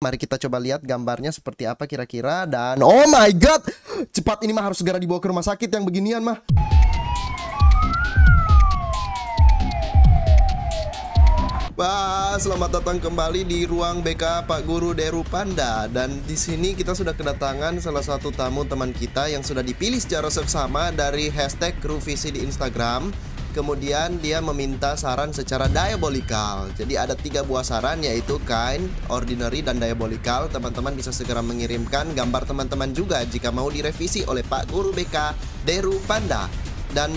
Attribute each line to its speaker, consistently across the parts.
Speaker 1: Mari kita coba lihat gambarnya seperti apa kira-kira. Dan oh my god, cepat, ini mah harus segera dibawa ke rumah sakit yang beginian mah. Wah, selamat datang kembali di ruang BK Pak Guru Deru Panda. Dan di sini kita sudah kedatangan salah satu tamu teman kita yang sudah dipilih secara seksama dari hashtag Kruvisi di Instagram. Kemudian dia meminta saran secara diabolical. Jadi ada 3 buah saran, yaitu kind, ordinary, dan diabolical. Teman-teman bisa segera mengirimkan gambar teman-teman juga jika mau direvisi oleh Pak Guru BK Deru Panda. Dan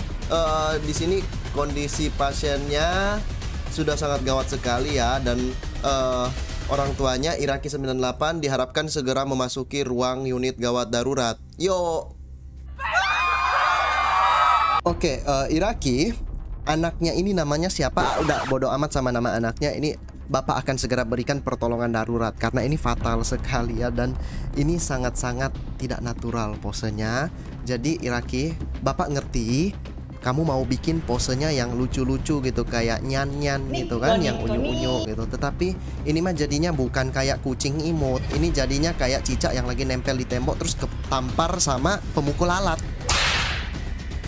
Speaker 1: di sini kondisi pasiennya sudah sangat gawat sekali ya. Dan orang tuanya Iraki 98 diharapkan segera memasuki ruang unit gawat darurat. Yo. Oke, Iraki, anaknya ini namanya siapa? Udah bodo amat sama nama anaknya. Ini Bapak akan segera berikan pertolongan darurat karena ini fatal sekali ya. Dan ini sangat-sangat tidak natural posenya. Jadi Iraki, Bapak ngerti kamu mau bikin posenya yang lucu-lucu gitu, kayak nyan-nyan gitu kan, yang unyu-unyu gitu. Tetapi ini mah jadinya bukan kayak kucing imut. Ini jadinya kayak cicak yang lagi nempel di tembok terus ketampar sama pemukul alat.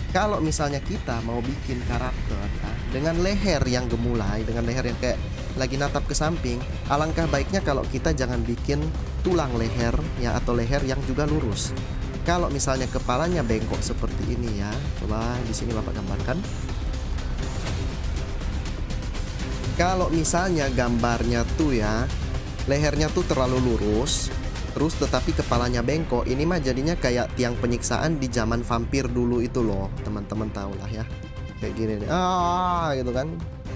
Speaker 1: Kalau misalnya kita mau bikin karakter dengan leher yang gemulai, dengan leher yang kayak lagi natap ke samping, alangkah baiknya kalau kita jangan bikin tulang leher ya, atau leher yang juga lurus. Kalau misalnya kepalanya bengkok seperti ini ya, coba di sini Bapak gambarkan. Kalau misalnya gambarnya tuh ya, lehernya tuh terlalu lurus, terus tetapi kepalanya bengkok, ini mah jadinya kayak tiang penyiksaan di zaman vampir dulu itu loh. Teman-teman tahu lah ya, kayak gini nih, gitu kan,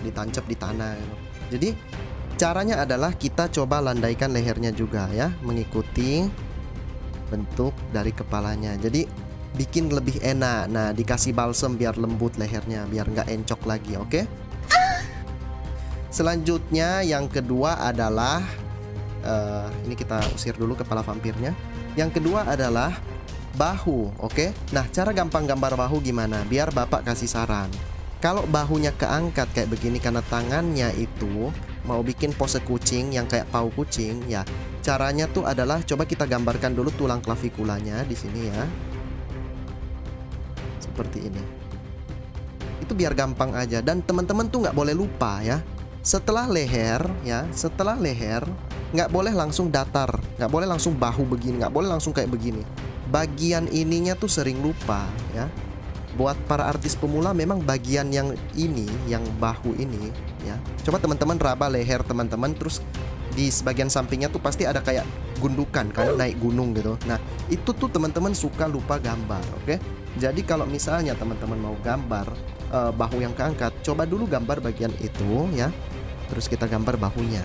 Speaker 1: ditancap di tanah gitu. Jadi caranya adalah kita coba landaikan lehernya juga ya, mengikuti bentuk dari kepalanya. Jadi bikin lebih enak. Nah, dikasih balsem biar lembut lehernya, biar nggak encok lagi, oke? Selanjutnya yang kedua adalah ini kita usir dulu kepala vampirnya. Yang kedua adalah bahu, oke? Nah, cara gampang gambar bahu gimana? Biar Bapak kasih saran. Kalau bahunya keangkat kayak begini karena tangannya itu mau bikin pose kucing yang kayak pau kucing ya. Caranya tuh adalah coba kita gambarkan dulu tulang klavikulanya di sini ya. Seperti ini. Itu biar gampang aja. Dan teman-teman tuh nggak boleh lupa ya. Setelah leher ya, setelah leher nggak boleh langsung datar, nggak boleh langsung bahu begini, nggak boleh langsung kayak begini. Bagian ininya tuh sering lupa ya. Buat para artis pemula memang bagian yang ini, yang bahu ini ya. Coba teman-teman raba leher teman-teman, terus di sebagian sampingnya tuh pasti ada kayak gundukan kan, naik gunung gitu. Nah, itu tuh teman-teman suka lupa gambar, oke? Jadi kalau misalnya teman-teman mau gambar bahu yang keangkat, coba dulu gambar bagian itu ya. Terus kita gambar bahunya.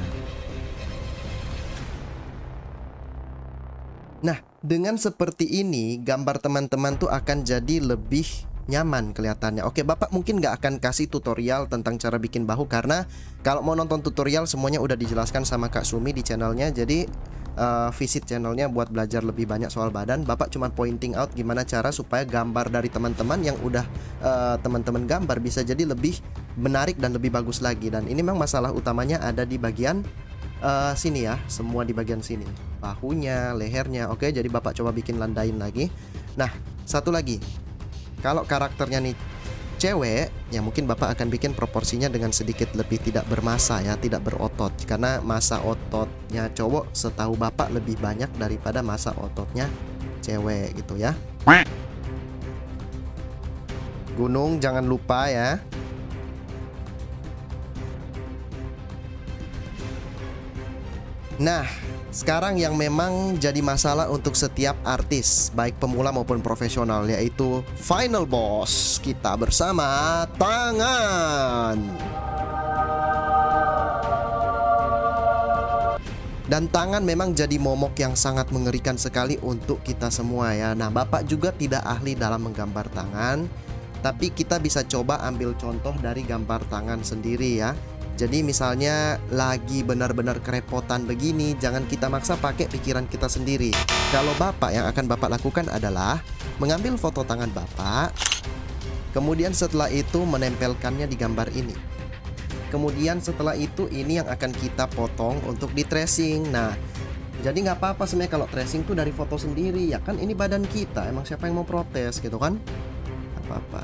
Speaker 1: Nah, dengan seperti ini gambar teman-teman tuh akan jadi lebih nyaman kelihatannya. Oke, Bapak mungkin nggak akan kasih tutorial tentang cara bikin bahu karena kalau mau nonton tutorial semuanya udah dijelaskan sama Kak Sumi di channelnya. Jadi visit channelnya buat belajar lebih banyak soal badan. Bapak cuma pointing out gimana cara supaya gambar dari teman-teman yang udah teman-teman gambar bisa jadi lebih menarik dan lebih bagus lagi. Dan ini memang masalah utamanya ada di bagian sini ya, semua di bagian sini, bahunya, lehernya. Oke, jadi Bapak coba bikin landain lagi. Nah, satu lagi, kalau karakternya nih cewek, ya mungkin Bapak akan bikin proporsinya dengan sedikit lebih tidak bermassa ya, tidak berotot. Karena massa ototnya cowok setahu Bapak lebih banyak daripada massa ototnya cewek gitu ya. Gunung jangan lupa ya. Nah, sekarang yang memang jadi masalah untuk setiap artis, baik pemula maupun profesional, yaitu final boss kita bersama tangan. Dan tangan memang jadi momok yang sangat mengerikan sekali untuk kita semua ya. Nah, Bapak juga tidak ahli dalam menggambar tangan, tapi kita bisa coba ambil contoh dari gambar tangan sendiri ya. Jadi misalnya lagi benar-benar kerepotan begini, jangan kita maksa pakai pikiran kita sendiri. Kalau Bapak, yang akan Bapak lakukan adalah mengambil foto tangan Bapak, kemudian setelah itu menempelkannya di gambar ini. Kemudian setelah itu ini yang akan kita potong untuk di tracing. Nah, Jadi nggak apa-apa sebenarnya kalau tracing tuh dari foto sendiri, ya kan ini badan kita, emang siapa yang mau protes gitu kan? Nggak apa-apa.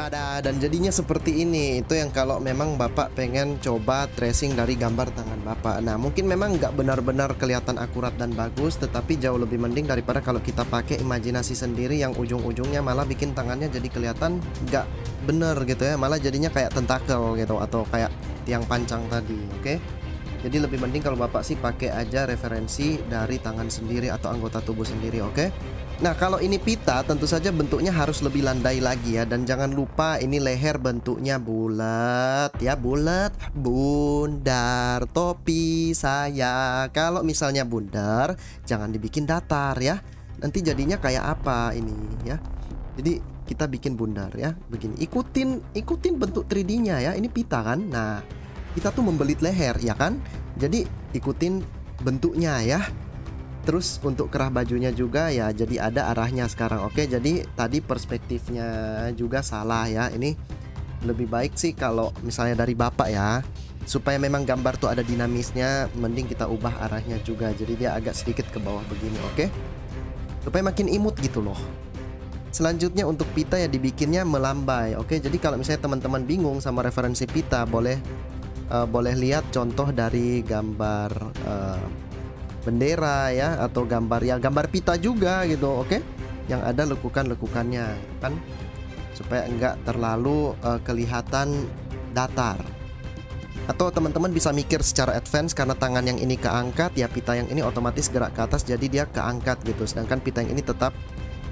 Speaker 1: Tada, dan jadinya seperti ini. Itu yang kalau memang Bapak pengen coba tracing dari gambar tangan Bapak. Nah, mungkin memang nggak benar-benar kelihatan akurat dan bagus, tetapi jauh lebih mending daripada kalau kita pakai imajinasi sendiri yang ujung-ujungnya malah bikin tangannya jadi kelihatan nggak bener gitu ya. Malah jadinya kayak tentakel gitu atau kayak tiang pancang tadi, oke? Jadi lebih mending kalau Bapak sih pakai aja referensi dari tangan sendiri atau anggota tubuh sendiri, oke? Nah, kalau ini pita tentu saja bentuknya harus lebih landai lagi ya. Dan jangan lupa ini leher bentuknya bulat ya, bulat. Bundar, topi saya. Kalau misalnya bundar, jangan dibikin datar ya. Nanti jadinya kayak apa ini ya. Jadi kita bikin bundar ya, begini. Ikutin bentuk 3D-nya ya. Ini pita kan. Nah, kita tuh membelit leher ya kan. Jadi ikutin bentuknya ya. Terus untuk kerah bajunya juga ya, jadi ada arahnya sekarang. Oke, jadi tadi perspektifnya juga salah ya. Ini lebih baik sih kalau misalnya dari Bapak ya, supaya memang gambar tuh ada dinamisnya, mending kita ubah arahnya juga. Jadi dia agak sedikit ke bawah begini, oke? Supaya makin imut gitu loh. Selanjutnya untuk pita ya dibikinnya melambai. Oke, jadi kalau misalnya teman-teman bingung sama referensi pita, boleh lihat contoh dari gambar bendera ya, atau gambar pita juga gitu, oke? Yang ada lekukan-lekukannya kan, supaya enggak terlalu kelihatan datar. Atau teman-teman bisa mikir secara advance, karena tangan yang ini keangkat ya, pita yang ini otomatis gerak ke atas, jadi dia keangkat gitu. Sedangkan pita yang ini tetap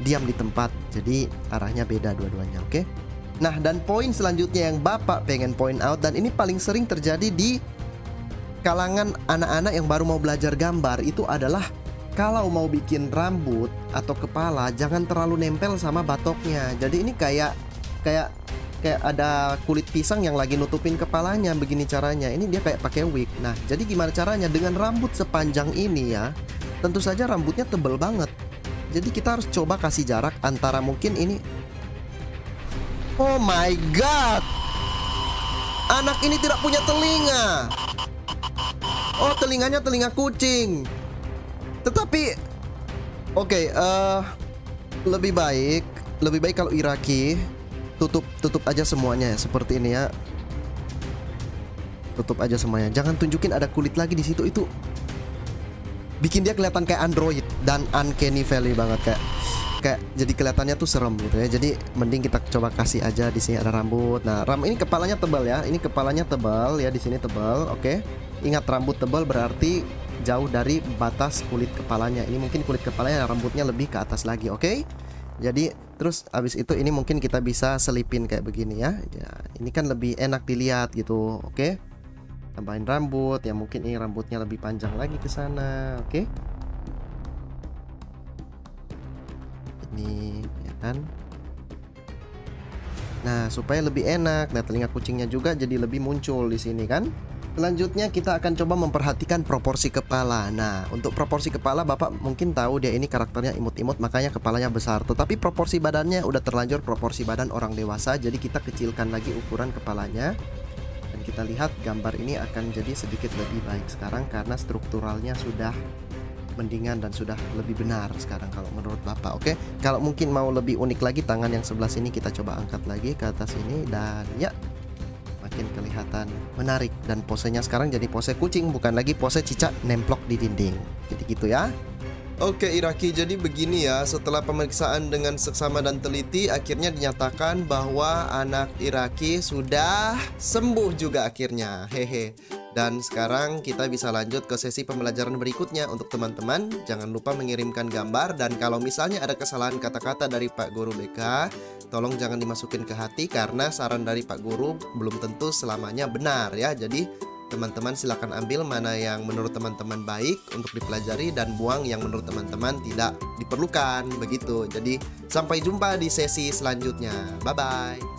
Speaker 1: diam di tempat, jadi arahnya beda dua-duanya, oke? Nah, dan poin selanjutnya yang Bapak pengen point out, dan ini paling sering terjadi di kalangan anak-anak yang baru mau belajar gambar, itu adalah kalau mau bikin rambut atau kepala jangan terlalu nempel sama batoknya. Jadi ini kayak ada kulit pisang yang lagi nutupin kepalanya, begini caranya. Ini dia kayak pakai wig. Nah, jadi gimana caranya? Dengan rambut sepanjang ini ya, tentu saja rambutnya tebel banget. Jadi kita harus coba kasih jarak antara mungkin ini. Oh my god, anak ini tidak punya telinga. Oh, telinganya telinga kucing. Tetapi oke, lebih baik kalau Iraqi tutup aja semuanya ya, seperti ini ya. Tutup aja semuanya. Jangan tunjukin ada kulit lagi di situ, itu bikin dia kelihatan kayak android dan uncanny valley banget, kayak jadi kelihatannya tuh serem gitu ya. Jadi mending kita coba kasih aja di sini ada rambut. Nah, ini kepalanya tebal ya. Ini kepalanya tebal ya, di sini tebal, oke? Ingat, rambut tebal berarti jauh dari batas kulit kepalanya. Ini mungkin kulit kepalanya rambutnya lebih ke atas lagi, oke? Jadi terus abis itu ini mungkin kita bisa selipin kayak begini ya. Ya, ini kan lebih enak dilihat gitu, oke? Tambahin rambut ya, mungkin ini rambutnya lebih panjang lagi ke sana, oke? Ini ya kan. Nah, supaya lebih enak. Nah, telinga kucingnya juga jadi lebih muncul di sini kan. Selanjutnya kita akan coba memperhatikan proporsi kepala. Nah, untuk proporsi kepala Bapak mungkin tahu dia ini karakternya imut-imut, makanya kepalanya besar. Tetapi proporsi badannya udah terlanjur proporsi badan orang dewasa, jadi kita kecilkan lagi ukuran kepalanya. Dan kita lihat gambar ini akan jadi sedikit lebih baik sekarang karena strukturalnya sudah mendingan dan sudah lebih benar sekarang kalau menurut Bapak, oke? Kalau mungkin mau lebih unik lagi, tangan yang sebelah sini kita coba angkat lagi ke atas ini, dan ya makin kelihatan menarik. Dan posenya sekarang jadi pose kucing, bukan lagi pose cicak nemplok di dinding. Jadi gitu ya. Oke Iraqi, jadi begini ya. Setelah pemeriksaan dengan seksama dan teliti, akhirnya dinyatakan bahwa anak Iraqi sudah sembuh juga akhirnya. Hehe. Dan sekarang kita bisa lanjut ke sesi pembelajaran berikutnya. Untuk teman-teman, jangan lupa mengirimkan gambar. Dan kalau misalnya ada kesalahan kata-kata dari Pak Guru BK, tolong jangan dimasukin ke hati, karena saran dari Pak Guru belum tentu selamanya benar ya. Jadi teman-teman silakan ambil mana yang menurut teman-teman baik untuk dipelajari dan buang yang menurut teman-teman tidak diperlukan, begitu. Jadi sampai jumpa di sesi selanjutnya. Bye-bye.